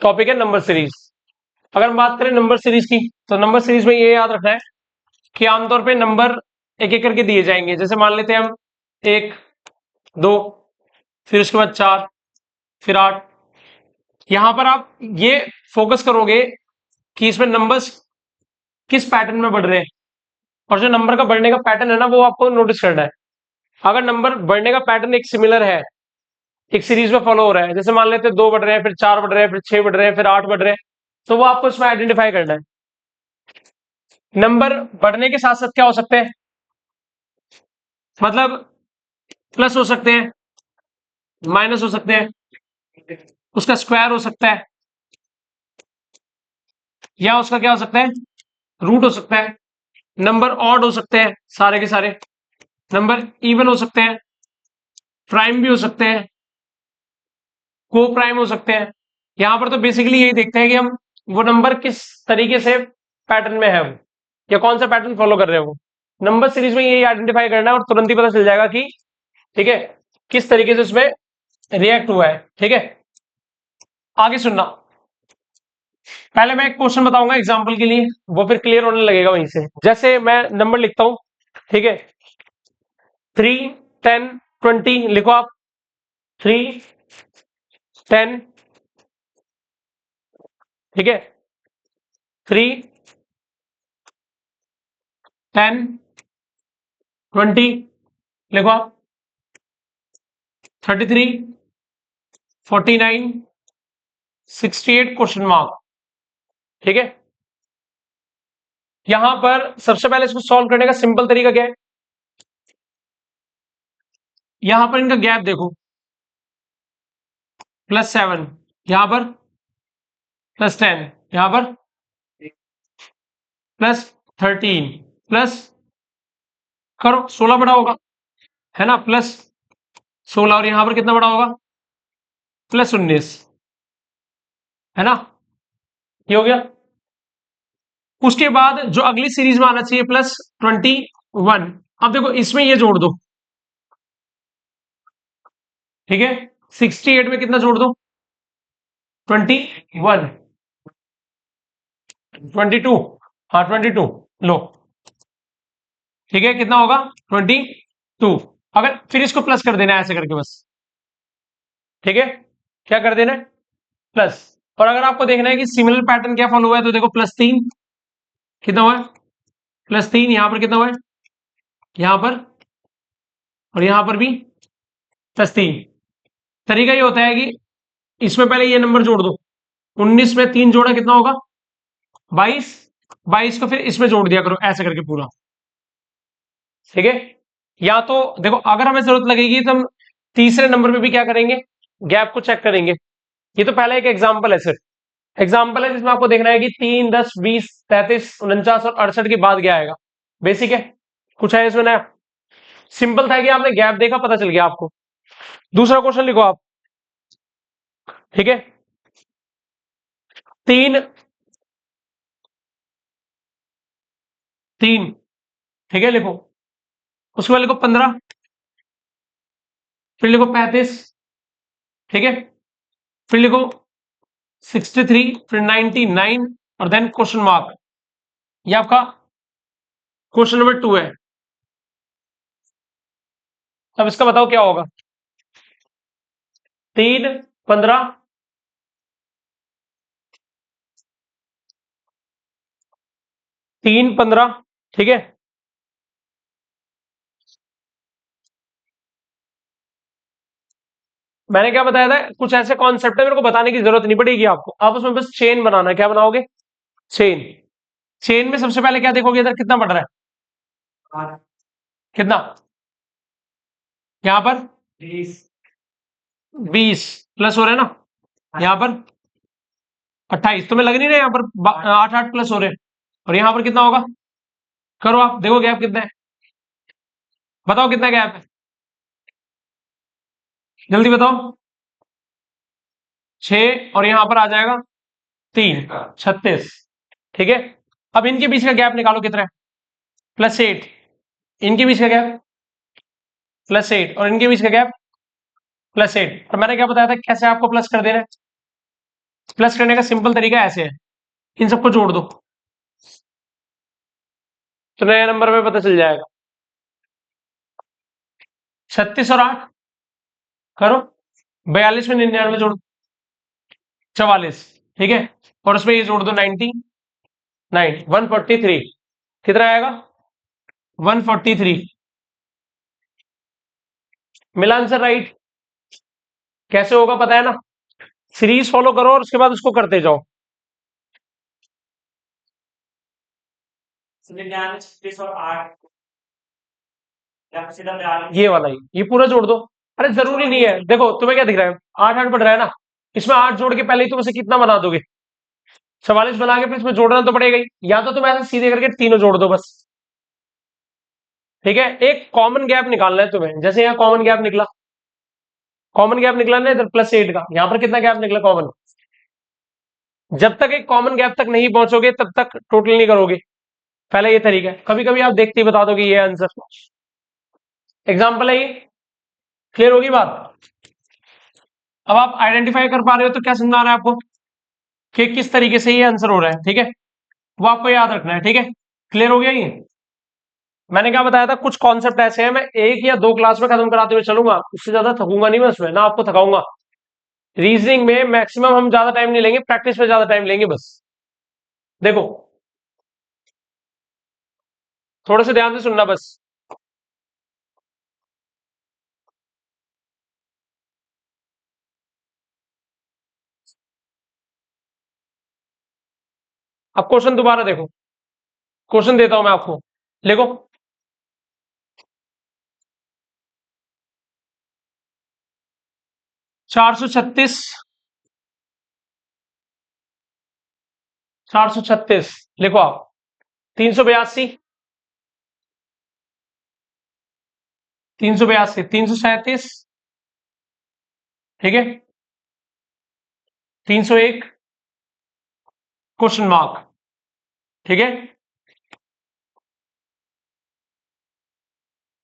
Topic है number series. अगर हम बात करें नंबर सीरीज की, तो नंबर सीरीज में ये याद रखना है कि आमतौर पे नंबर एक एक करके दिए जाएंगे। जैसे मान लेते हैं हम 1, 2, फिर उसके बाद 4, फिर 8। यहां पर आप ये फोकस करोगे कि इसमें नंबर्स किस पैटर्न में बढ़ रहे हैं, और जो नंबर का बढ़ने का पैटर्न है ना, वो आपको नोटिस करना है। अगर नंबर बढ़ने का पैटर्न एक सिमिलर है, एक सीरीज में फॉलो हो रहा है, जैसे मान लेते हैं 2 बढ़ रहे हैं, फिर 4 बढ़ रहे हैं, फिर 6 बढ़ रहे हैं, फिर 8 बढ़ रहे हैं, तो वो आपको इसमें आइडेंटिफाई करना है। नंबर बढ़ने के साथ साथ क्या हो सकते हैं, मतलब प्लस हो सकते हैं, माइनस हो सकते हैं, उसका स्क्वायर हो सकता है, या उसका क्या हो सकता है, रूट हो सकता है। नंबर ऑड हो सकते हैं सारे के सारे, नंबर इवन हो सकते हैं, प्राइम भी हो सकते हैं, को प्राइम हो सकते हैं। यहां पर तो बेसिकली यही देखते हैं कि हम वो नंबर किस तरीके से पैटर्न में है वो, या कौन सा पैटर्न फॉलो कर रहे हो वो। नंबर सीरीज में यही आइडेंटिफाई करना है और तुरंत ही पता चल जाएगा कि ठीक है किस तरीके से उसमें रिएक्ट हुआ है। ठीक है, आगे सुनना। पहले मैं एक क्वेश्चन बताऊंगा एग्जांपल के लिए, वो फिर क्लियर होने लगेगा वहीं से। जैसे मैं नंबर लिखता हूं, ठीक है, 3, 10, 20 लिखो आप। 3, 10, ठीक है, 3, 10, 20 लिखो आप। 33, 49, 68 क्वेश्चन मार्क। ठीक है, यहां पर सबसे पहले इसको सॉल्व करने का सिंपल तरीका क्या है, यहां पर इनका गैप देखो, +7, यहां पर +10, यहां पर +13, प्लस करो 16 बड़ा होगा, है ना, +16, और यहां पर कितना बड़ा होगा, +19, है ना, ये हो गया। उसके बाद जो अगली सीरीज में आना चाहिए +21। अब देखो इसमें ये जोड़ दो, ठीक है, 68 में कितना जोड़ दो, 21, 22, हाँ 22 लो, ठीक है, कितना होगा 22। अगर फिर इसको प्लस कर देना है ऐसे करके बस, ठीक है, क्या कर देना है, प्लस। और अगर आपको देखना है कि सिमिलर पैटर्न क्या फॉलो हुआ है, तो देखो +3 कितना हुआ है, +3, यहां पर कितना हुआ है, यहां पर, और यहां पर भी +3। तरीका ये होता है कि इसमें पहले ये नंबर जोड़ दो, 19 में 3 जोड़ा कितना होगा, 22, 22 को फिर इसमें जोड़ दिया करो ऐसे करके पूरा। ठीक है, या तो देखो अगर हमें जरूरत लगेगी तो हम तीसरे नंबर पे भी क्या करेंगे, गैप को चेक करेंगे। ये तो पहला एक एग्जाम्पल है, सिर्फ एग्जाम्पल है जिसमें आपको देखना है कि 3, 10, 20, 33, 49 और 68 के बाद क्या आएगा। बेसिक है, कुछ है इसमें नया, सिंपल था कि आपने गैप देखा, पता चल गया आपको। दूसरा क्वेश्चन लिखो आप, ठीक है, 3, 3, ठीक है, लिखो। उसके बाद लिखो 15, फिर लिखो 35, ठीक है, फिर लिखो 63, फिर 99, और देन क्वेश्चन मार्क। ये आपका क्वेश्चन नंबर 2 है। अब इसका बताओ क्या होगा, 3, 15, 3, 15, ठीक है, मैंने क्या बताया था, कुछ ऐसे कॉन्सेप्ट है मेरे को बताने की जरूरत नहीं पड़ेगी आपको, आप उसमें बस चेन बनाना है। क्या बनाओगे, चेन। चेन में सबसे पहले क्या देखोगे, इधर कितना बढ़ रहा है, कितना, यहां पर 20 प्लस हो रहे हैं ना, यहां पर 28, तुम्हें लग नहीं रहा यहां पर 8, 8 प्लस हो रहे हैं, और यहां पर कितना होगा, करो आप देखो गैप कितना है, बताओ कितना गैप है, जल्दी बताओ। 6, और यहां पर आ जाएगा 3, 36, ठीक है। अब इनके बीच का गैप निकालो कितना है, +8, इनके बीच का गैप +8, और इनके बीच का गैप +8। और मैंने क्या बताया था कैसे आपको प्लस कर देना है, प्लस करने का सिंपल तरीका ऐसे है, इन सबको जोड़ दो तो नया नंबर में पता चल जाएगा। 36 और 8 करो, 42 में 99 जोड़ 44, ठीक है, और उसमें ये जोड़ दो 99, 143, कितना आएगा 143, मिला आंसर राइट। कैसे होगा पता है ना, सीरीज फॉलो करो और उसके बाद उसको करते जाओ। 36 और 8 ये वाला ही, ये पूरा जोड़ दो। अरे जरूरी नहीं है, देखो तुम्हें क्या दिख रहा है, 8 8 बढ़ रहा है ना, इसमें 8 जोड़ के पहले ही तुम इसे कितना बना दोगे, 44 बना के फिर इसमें जोड़ना तो पड़ेगा ही, या तो तुम ऐसे सीधे करके तीनों जोड़ दो बस, ठीक है। एक कॉमन गैप निकालना है तुम्हें, जैसे यहाँ कॉमन गैप निकला, कॉमन गैप निकला ना इधर +8 का, यहाँ पर कितना गैप निकला कॉमन, जब तक एक कॉमन गैप तक नहीं पहुंचोगे तब तक टोटल नहीं करोगे, पहले ये तरीका है। कभी कभी आप देखते ही बता दोगे ये आंसर, एग्जाम्पल है ये, क्लियर होगी बात। अब आप आइडेंटिफाई कर पा रहे हो तो क्या समझाना है आपको कि किस तरीके से ये आंसर हो रहा है, ठीक है, वो आपको याद रखना है, ठीक है। क्लियर हो गया ये, मैंने क्या बताया था, कुछ कॉन्सेप्ट ऐसे हैं मैं 1 या 2 क्लास में खत्म कराते हुए चलूंगा, उससे ज्यादा थकूंगा नहीं मैं उसमें, ना आपको थकाऊंगा। रीजनिंग में मैक्सिमम हम ज्यादा टाइम नहीं लेंगे, प्रैक्टिस पे ज्यादा टाइम लेंगे बस। देखो थोड़े से ध्यान से सुनना बस। अब क्वेश्चन दोबारा देखो, क्वेश्चन देता हूं मैं आपको, देखो 436, 436 लिखो आप, 382, 382, 337, ठीक है, 301, क्वेश्चन मार्क, ठीक है।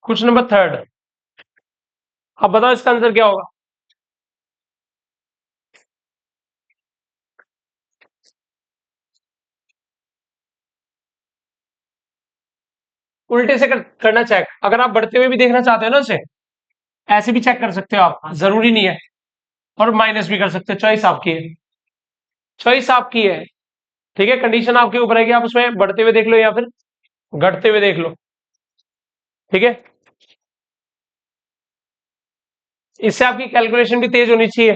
क्वेश्चन नंबर थर्ड, अब बताओ इसका आंसर क्या होगा। उल्टे से करना चेक, अगर आप बढ़ते हुए भी देखना चाहते हो ना उसे, ऐसे भी चेक कर सकते हो आप, जरूरी नहीं है, और माइनस भी कर सकते हो, चॉइस आपकी है, चॉइस आपकी है, ठीक है, कंडीशन आपके ऊपर है कि आप उसमें बढ़ते हुए देख लो या फिर घटते हुए देख लो, ठीक है। इससे आपकी कैलकुलेशन भी तेज होनी चाहिए,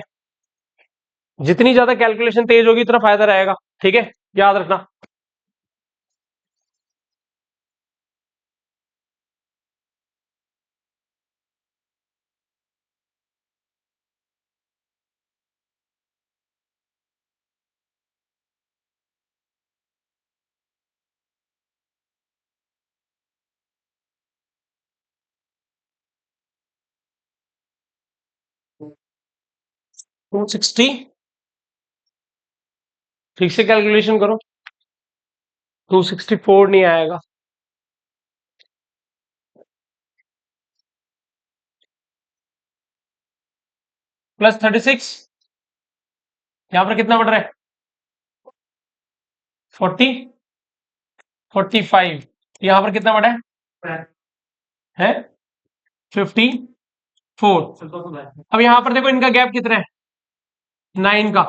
जितनी ज्यादा कैलकुलेशन तेज होगी उतना फायदा रहेगा, ठीक है, याद रखना। टू सिक्सटी, ठीक से कैलकुलेशन करो, 264 नहीं आएगा, +36, यहां पर कितना बढ़ रहा है 40, 45, यहां पर कितना बढ़ा है 54। अब यहां पर देखो इनका गैप कितना है 9 का,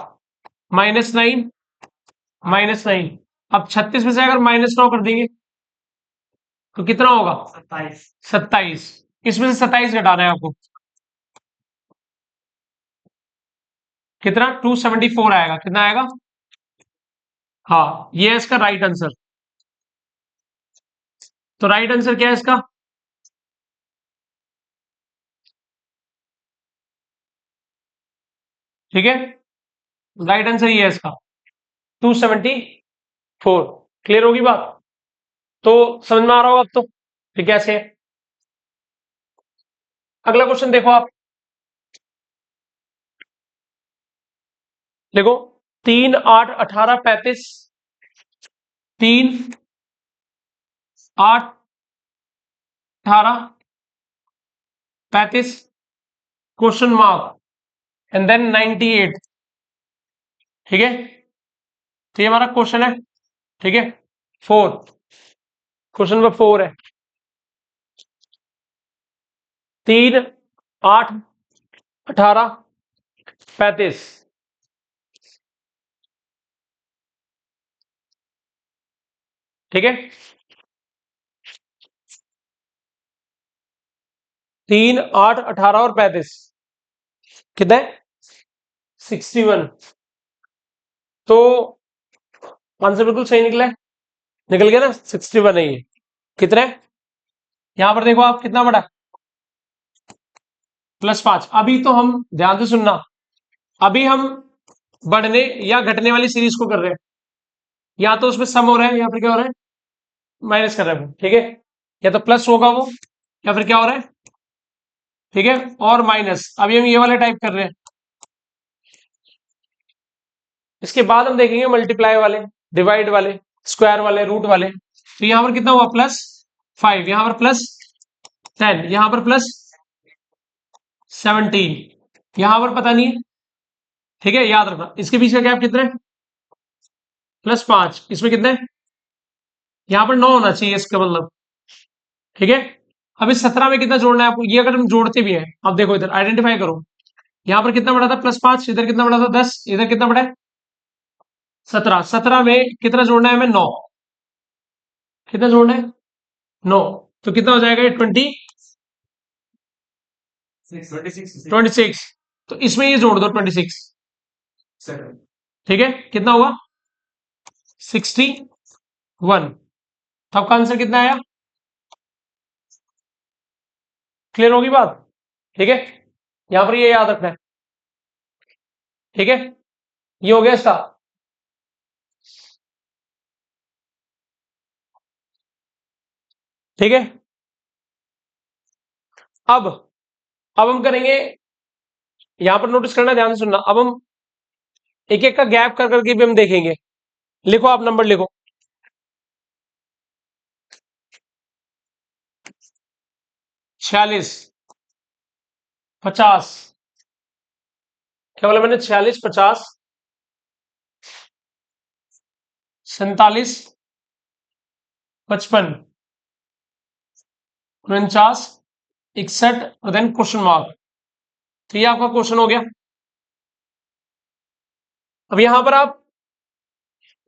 -9, -9, अब 36 में से अगर -9 कर देंगे तो कितना होगा 27, इसमें से 27 घटाना है आपको, कितना 274 आएगा, कितना आएगा, हाँ ये है इसका राइट आंसर। तो राइट आंसर क्या है इसका, ठीक है, राइट आंसर ये है इसका 274। क्लियर होगी बात, तो समझ में आ रहा होगा अब तो कि कैसे है। अगला क्वेश्चन देखो आप, देखो 3 8 18 35, 3 8 18 35, क्वेश्चन मार्क, एंड देन 98, ठीक है, तो ये हमारा क्वेश्चन है। ठीक है, 4, क्वेश्चन नंबर 4 है 3, 8, 18, 35। ठीक है, 3, 8, 18 और 35 कितना है? 61। तो आंसर बिल्कुल सही निकला है, निकल गया ना, 61 है ये। कितना है यहां पर देखो आप, कितना बड़ा, +5। अभी तो हम ध्यान से सुनना, अभी हम बढ़ने या घटने वाली सीरीज को कर रहे हैं, या तो उसमें सम हो रहा है या फिर क्या हो रहा है, माइनस कर रहे हैं। ठीक है, या तो प्लस होगा वो, या फिर क्या हो रहा है, ठीक है, और माइनस। अभी हम ये वाले टाइप कर रहे हैं, इसके बाद हम देखेंगे मल्टीप्लाई वाले, डिवाइड वाले, स्क्वायर वाले, रूट वाले। तो यहां पर कितना हुआ, +5, यहां पर +10, यहां पर +17, यहां पर पता नहीं है। ठीक है, याद रखना इसके बीच का गैप कितना है, +5, इसमें कितना है, यहां पर 9 होना चाहिए इसका मतलब। ठीक है, अब इस 17 में कितना जोड़ना है आपको, ये अगर हम जोड़ते भी हैं, अब देखो इधर आइडेंटिफाई करो, यहां पर कितना बड़ा था, +5, इधर कितना बड़ा था, 10, इधर कितना बड़ा है, 17। 17 में कितना जोड़ना है हमें, 9। कितना जोड़ना है, 9। तो कितना हो जाएगा, 26। तो इसमें ये जोड़ दो 26। ठीक है, कितना हुआ, 61। तो आपका आंसर कितना आया, क्लियर होगी बात। ठीक है, यहां पर ये याद रखना है। ठीक है, ये हो गया इसका। ठीक है, अब हम करेंगे, यहां पर नोटिस करना, ध्यान से सुनना। अब हम एक एक का गैप कर करके भी हम देखेंगे। लिखो, आप नंबर लिखो, 46, 50। क्या बोला मैंने, 46, 50, 47, 55, 49, 61 और देन क्वेश्चन मार्क। तो ये आपका क्वेश्चन हो गया। अब यहां पर आप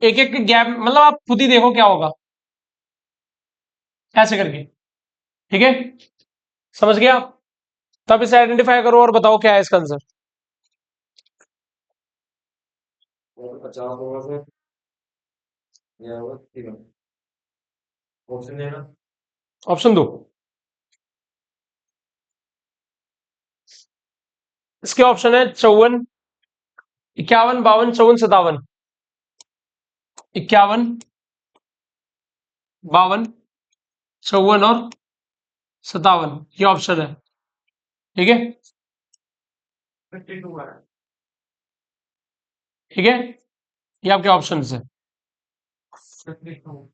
एक एक गैप, मतलब आप खुद ही देखो क्या होगा, ऐसे करके। ठीक है, समझ गया आप, तब इसे आइडेंटिफाई करो और बताओ क्या है इसका आंसर। 50 होगा फिर, या होगा 3 ऑप्शन देना। ऑप्शन दो, इसके ऑप्शन है 54, 51, 52, 54, 57। 51, 52, 54 और 57, ये ऑप्शन है। ठीक है, 52 है। ठीक है, ये आपके ऑप्शन है। 52।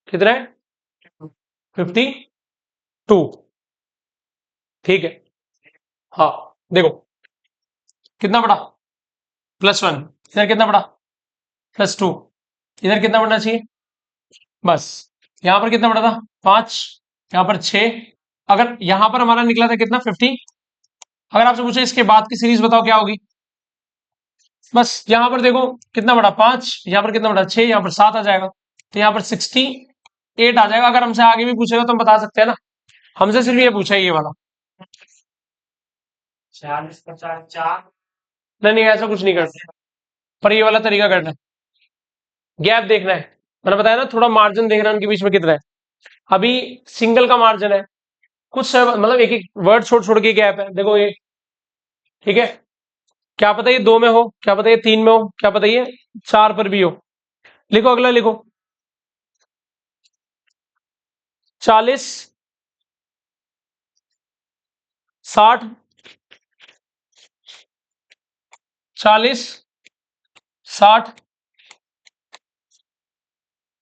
कितना है, 52। ठीक है, हाँ, देखो कितना बड़ा, +1, इधर कितना बड़ा, +2, इधर कितना बढ़ना चाहिए, बस। यहां पर कितना बड़ा था, 5, यहां पर 6। अगर यहां पर हमारा निकला था कितना, 50। अगर आपसे पूछे इसके बाद की सीरीज बताओ क्या होगी, बस यहां पर देखो कितना बड़ा, 5, यहां पर कितना बड़ा, 6, यहां पर 7 आ जाएगा। तो यहां पर 68 आ जाएगा। अगर हमसे आगे भी पूछेगा तो हम बता सकते हैं ना, हमसे सिर्फ ये पूछा है ये वाला। 46, 50, 4। नहीं नहीं, ऐसा कुछ नहीं करना, पर ये वाला तरीका करना है, गैप देखना है। मैंने बताया ना, थोड़ा मार्जिन देखना है उनके बीच में कितना है। अभी सिंगल का मार्जिन है, कुछ मतलब एक एक वर्ड छोड़ छोड़ के गैप है, देखो ये। ठीक है, क्या पता ये 2 में हो, क्या पता ये 3 में हो, क्या पता ये 4 पर भी हो। लिखो, अगला लिखो, 40, 60, 40, 60,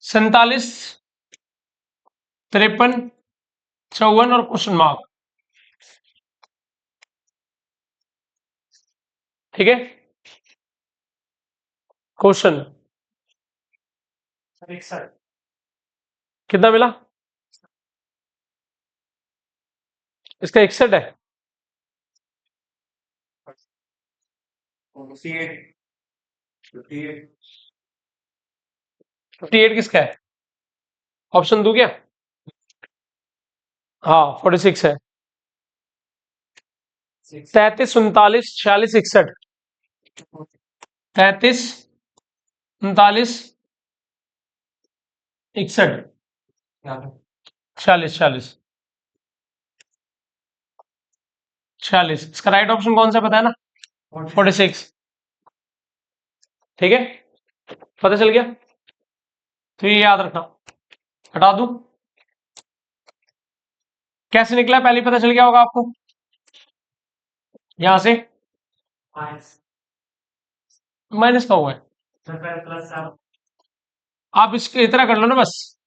47, 53, 54 और क्वेश्चन मार्क। ठीक है, क्वेश्चन 61 कितना मिला? इसका 61 है। 58 58 58 किसका है? ऑप्शन दू क्या? हाँ 46 है। 6 33 39 46 61 33 39 61 46 46 46 इसका राइट ऑप्शन कौन सा पता है ना? 46। ठीक है, पता चल गया। तो ये याद रखना। हटा दूं? कैसे निकला पहले ही पता चल गया होगा आपको। यहां से माइनस माइनस का हुआ है। प्लस 7 आप इसके इतना कर लो ना बस।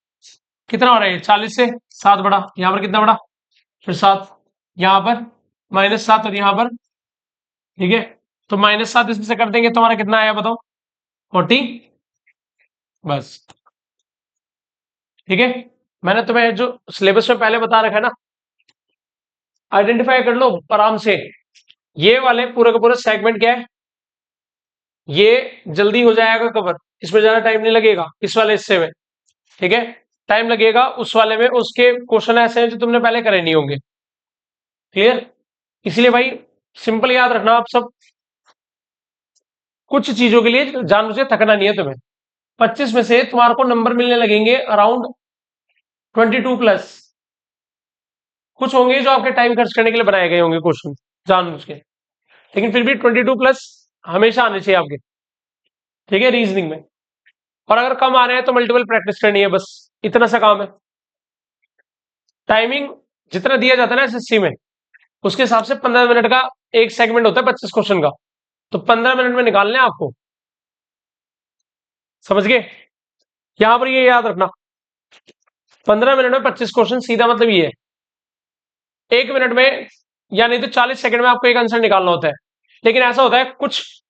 कितना हो रहा है? 40 से 7 बढ़ा, यहां पर कितना बढ़ा? फिर 7, यहां पर -7 और यहां पर, ठीक है। तो -7 इसमें से कर देंगे, तुम्हारा कितना आया बताओ? 40। बस ठीक है, मैंने तुम्हें जो सिलेबस में पहले बता रखा है ना, आइडेंटिफाई कर लो आराम से। ये वाले पूरा का पूरा सेगमेंट क्या है, ये जल्दी हो जाएगा कवर, इसमें ज्यादा टाइम नहीं लगेगा इस वाले हिस्से में। ठीक है, टाइम लगेगा उस वाले में, उसके क्वेश्चन ऐसे हैं जो तुमने पहले करे नहीं होंगे। क्लियर? इसलिए भाई सिंपल याद रखना आप सब, कुछ चीजों के लिए जानबूझ के थकना नहीं है तुम्हें। 25 में से तुम्हारे को नंबर मिलने लगेंगे अराउंड 22+। कुछ होंगे जो आपके टाइम खर्च करने के लिए बनाए गए होंगे क्वेश्चन जानबूझ के, लेकिन फिर भी 22+ हमेशा आने चाहिए आपके। ठीक है, रीजनिंग में। और अगर कम आ रहे हैं तो मल्टीपल प्रैक्टिस करनी है, बस इतना सा काम है। टाइमिंग जितना दिया जाता है ना एसएससी में, उसके हिसाब से 15 मिनट का एक सेगमेंट होता है 25 क्वेश्चन का, तो 15 मिनट में निकालने हैं आपको। समझ गए? यहां पर ये याद रखना, 15 मिनट में 25 क्वेश्चन, सीधा मतलब ये है 1 मिनट में या नहीं तो 40 सेकंड में आपको एक आंसर निकालना होता है। लेकिन ऐसा होता है कुछ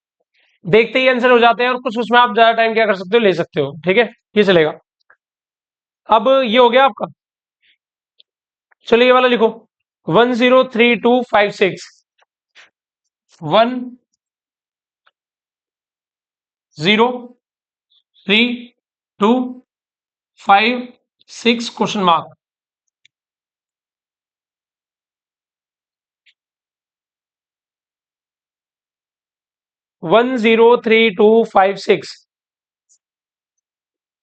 देखते ही आंसर हो जाते हैं, और कुछ उसमें आप ज्यादा टाइम क्या कर सकते हो, ले सकते हो। ठीक है, ये चलेगा। अब ये हो गया आपका। चलिए ये वाला लिखो, 103256 103256 क्वेश्चन मार्क। 103256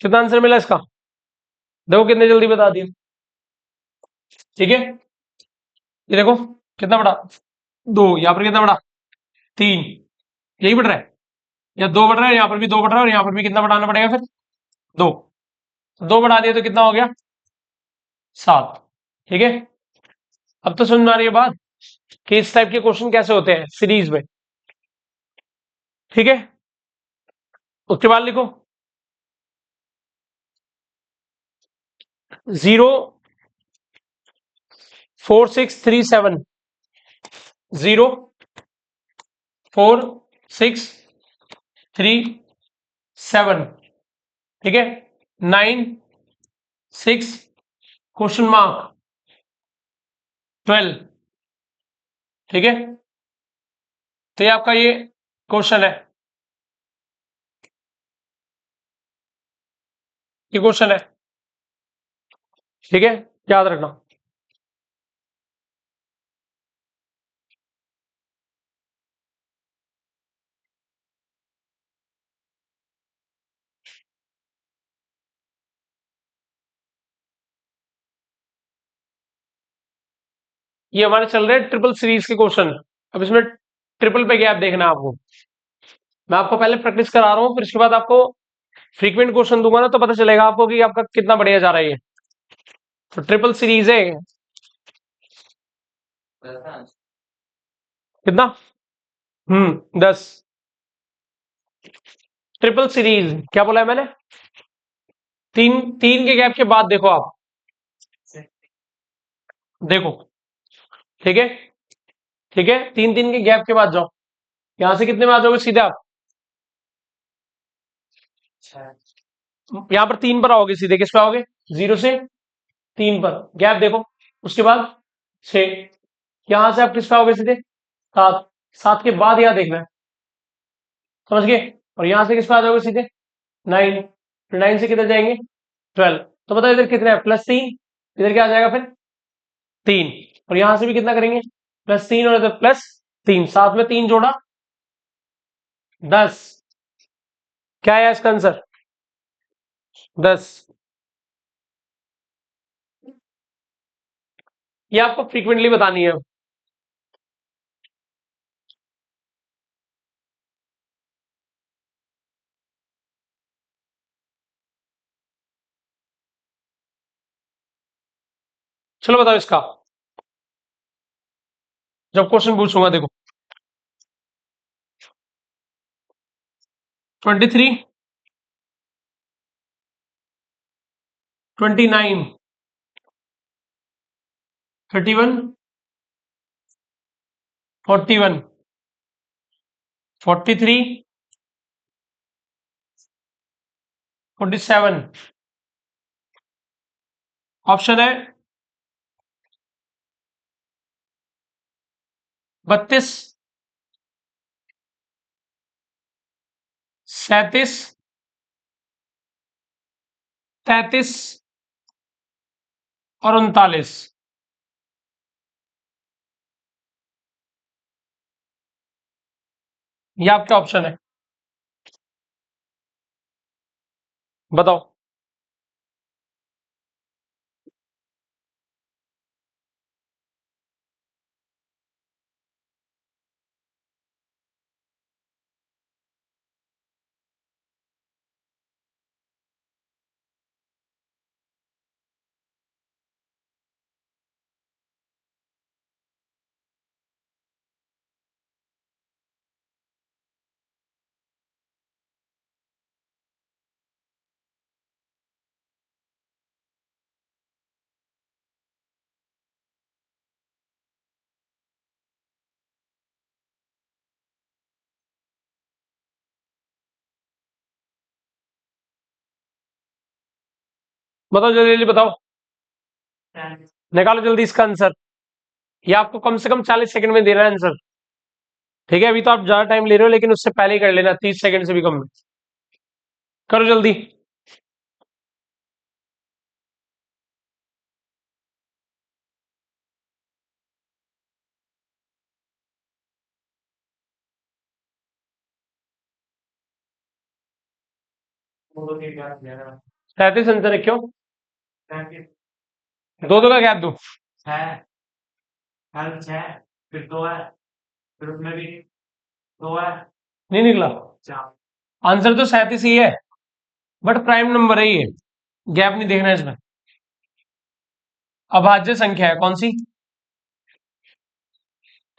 कितना आंसर मिला इसका? देखो कितने जल्दी बता दिया। ठीक है, ये देखो कितना बड़ा, 2, यहां पर कितना बड़ा, 3, यही बढ़ रहा है, या 2 बढ़ रहा है, यहां पर भी 2 बढ़ रहा है, और यहां पर भी कितना बढ़ाना पड़ेगा फिर? 2। 2 बढ़ा दिया तो कितना हो गया? 7। ठीक है, अब तो समझ में आ रही है बात कि इस टाइप के क्वेश्चन कैसे होते हैं सीरीज में। ठीक है, उसके बाद लिखो 04637 04637। ठीक है, 96 क्वेश्चन मार्क 12। ठीक है, तो ये आपका ये क्वेश्चन है, ये क्वेश्चन है। ठीक है, याद रखना। ये हमारे चल रहे हैं ट्रिपल सीरीज के क्वेश्चन। अब इसमें ट्रिपल पे गैप देखना है आपको। मैं आपको पहले प्रैक्टिस करा रहा हूं, फिर उसके बाद आपको फ्रीक्वेंट क्वेश्चन दूंगा ना, तो पता चलेगा आपको कि आपका कितना बढ़िया जा रहा है ये। तो ट्रिपल सीरीज है कितना? 10। ट्रिपल सीरीज क्या बोला है मैंने? तीन तीन के गैप के बाद देखो आप, देखो। ठीक है, ठीक है, 3 3 के गैप के बाद जाओ, यहां से कितने में आ जाओगे सीधे आप? छः यहां पर 3 पर आओगे, सीधे किस पे आओगे? 0 से 3 पर, गैप देखो। उसके बाद 6, यहां से आप किस पे आओगे? सीधे 7, 7 के बाद यहां देखना है, समझ गए? और यहां से किस पे आ जाओगे? सीधे 9, फिर 9 से किधर जाएंगे? 12। तो बताओ इधर कितना है? +3, इधर क्या आ जाएगा फिर? 3। और यहां से भी कितना करेंगे? +3 और इधर +3, साथ में 3 जोड़ा 10। क्या है इसका आंसर? 10। ये आपको फ्रीक्वेंटली बतानी है। चलो बताओ इसका, जब क्वेश्चन पूछूंगा देखो। 23, 29, 31, 41, 43, 47। ऑप्शन है 32, 37, 33 और 39। ये आपका ऑप्शन है, बताओ। बताओ जल्दी जल्दी बताओ, 10 निकालो जल्दी इसका आंसर। ये आपको कम से कम 40 सेकंड में देना है आंसर, ठीक है? अभी तो आप ज्यादा टाइम ले रहे हो, लेकिन उससे पहले ही कर लेना, 30 सेकंड से भी कम में। करो जल्दी। वो तो ठीक है मेरा 37 आंसर है, क्यों? 35 दो दो का गैप दो। 6 हल 6 फिर 2 है फिर उसमें भी 2 है नहीं निकला 4 आंसर, तो 37 ही है, बट प्राइम नंबर है ये, गैप नहीं देखना है इसमें। अभाज्य संख्या है, कौन सी?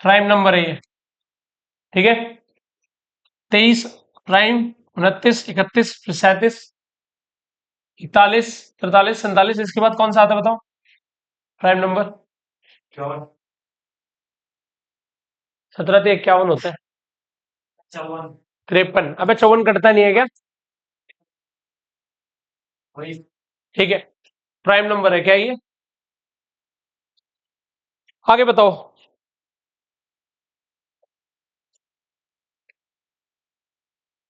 प्राइम नंबर है ये, ठीक है? 23 प्राइम, 29, 31, फिर 37, 41, 43, 47, इसके बाद कौन सा आता है बताओ प्राइम नंबर? 54 17 से 51 होता है। 54 53, अबे 54 कटता नहीं है क्या? वही ठीक है, प्राइम नंबर है क्या ये? आगे बताओ।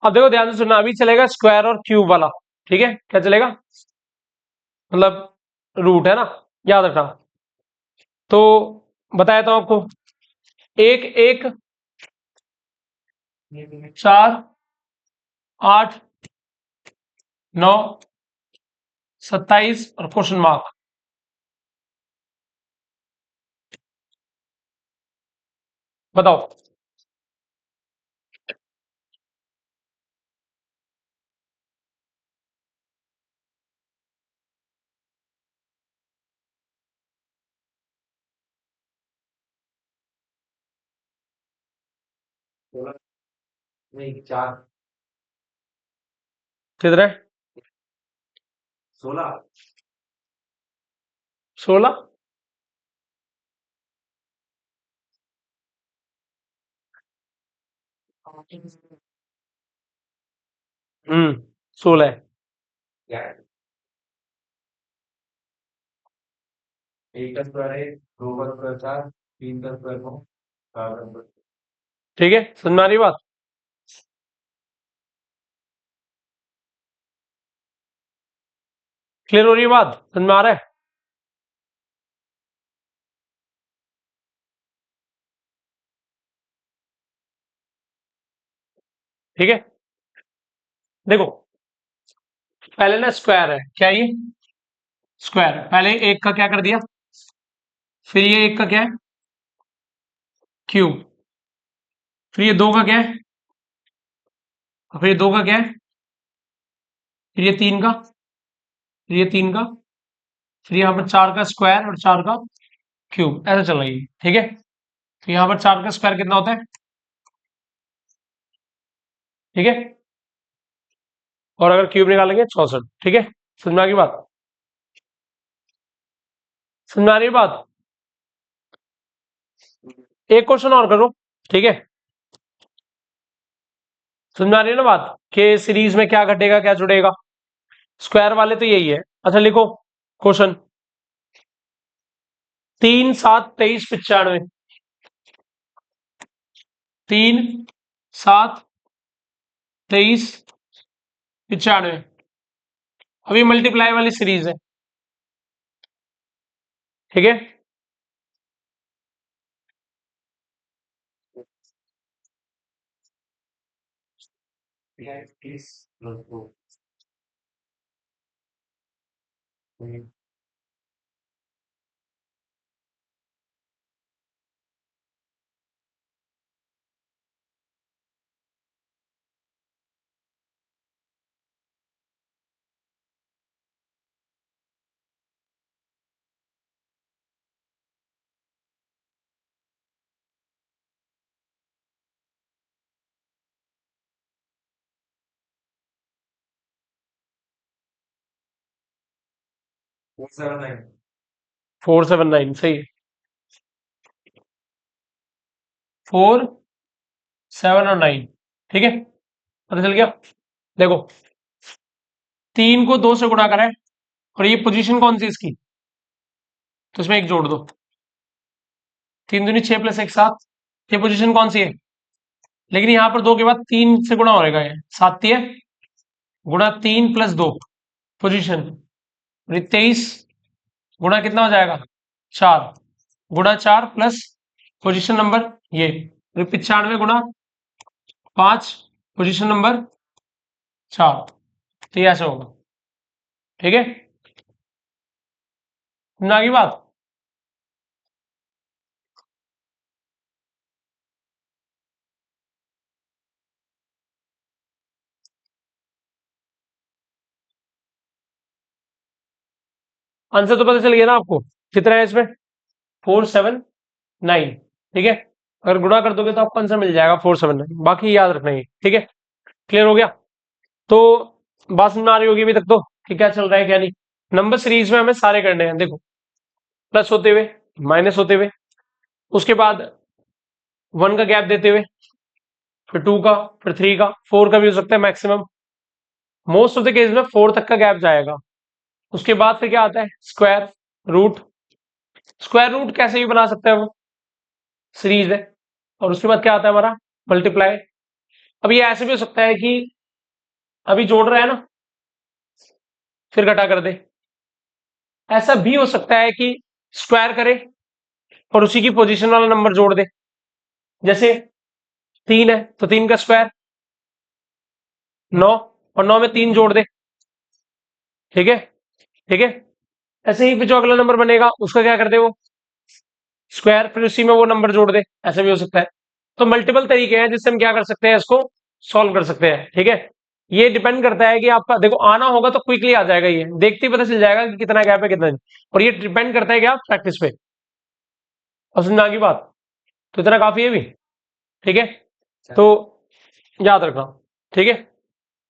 अब देखो ध्यान से सुनना, अभी चलेगा स्क्वायर और क्यूब वाला, ठीक है? क्या चलेगा? मतलब रूट है ना, याद रखना। तो बताया था आपको, 1, 1, ये भी 4, 8, 9, 27 और क्वेश्चन मार्क। बताओ। नहीं 4 किधर है? 16 16। हम्म 16 एक का स्क्वायर है, दो का स्क्वायर 4, तीन का स्क्वायर 9, चार का स्क्वायर। ठीक है, समझ में आ रही बात? क्लियर हो रही है बात? समझ में आ रहा है? ठीक है, देखो पहले ना स्क्वायर है, क्या ये स्क्वायर? पहले एक का क्या कर दिया, फिर ये एक का क्या है, क्यूब, फिर ये दो का क्या है, फिर ये दो का क्या है, फिर ये तीन का, फिर ये तीन का, फिर यहाँ पर चार का स्क्वायर और चार का क्यूब, ऐसा चल रही है। ठीक है, तो यहाँ पर चार का स्क्वायर कितना होता है? ठीक है, और अगर क्यूब निकालेंगे 64। ठीक है, समझ में आ गई बात? समझ में आ रही है बात? एक क्वेश्चन और करो। ठीक है, समझ में आ रही है ना बात कि सीरीज में क्या घटेगा क्या जुड़ेगा? स्क्वायर वाले तो यही है। अच्छा लिखो क्वेश्चन, 3 7 23 95, 3 7 23 95। अभी मल्टीप्लाई वाली सीरीज है। ठीक है, इस प्लस दो, 479। 479 सही है। 4 7 और 9। ठीक है, पता चल गया? देखो 3 को 2 से गुणा करें और ये पोजीशन कौन सी इसकी, तो इसमें एक जोड़ दो, 3 दूनी 6 प्लस 1 7। ये पोजीशन कौन सी है? लेकिन यहाँ पर 2 के बाद 3 से गुणा हो रहेगा, ये 7 है गुणा 3 प्लस 2 पोजीशन, 23 गुणा कितना हो जाएगा 4, गुणा 4 प्लस पोजीशन नंबर ये 95 गुणा 5 पोजीशन नंबर 4। तो ये ऐसा होगा। ठीक है, ना की बात? आंसर तो पता चल गया ना आपको, कितना है इसमें 479। ठीक है, अगर गुणा कर दोगे तो आपको आंसर मिल जाएगा 479, बाकी याद रखना है। ठीक है, क्लियर हो गया? तो बात समझ में आ रही होगी अभी तक तो कि क्या चल रहा है क्या नहीं। नंबर सीरीज में हमें सारे करने हैं। देखो प्लस होते हुए, माइनस होते हुए, उसके बाद 1 का गैप देते हुए, फिर 2 का, फिर 3 का, 4 का भी हो सकता है maximum, most of the case में 4 तक का गैप जाएगा। उसके बाद फिर क्या आता है स्क्वायर रूट। स्क्वायर रूट कैसे भी बना सकते हैं वो, सीरीज है। और उसके बाद क्या आता है हमारा मल्टीप्लाई। अब ये ऐसे भी हो सकता है कि अभी जोड़ रहा है ना, फिर घटा कर दे। ऐसा भी हो सकता है कि स्क्वायर करे और उसी की पोजीशन वाला नंबर जोड़ दे। जैसे 3 है तो 3 का स्क्वायर 9, और 9 में 3 जोड़ दे। ठीक है, ठीक है, ऐसे ही फिर जो अगला नंबर बनेगा उसका क्या कर दे वो स्क्वायर, फिर उसी में वो नंबर जोड़ दे। ऐसा भी हो सकता है। तो मल्टीपल तरीके हैं जिससे हम क्या कर सकते हैं, इसको सॉल्व कर सकते हैं। ठीक है, ये डिपेंड करता है कि आपका देखो आना होगा तो क्विकली आ जाएगा, ये देखते ही पता चल जाएगा कि कितना गैप है कितना नहीं। और ये डिपेंड करता है कि आप प्रैक्टिस पे। और समझ में आ गई बात? तो इतना काफी है भी। ठीक है, तो याद रखना। ठीक है।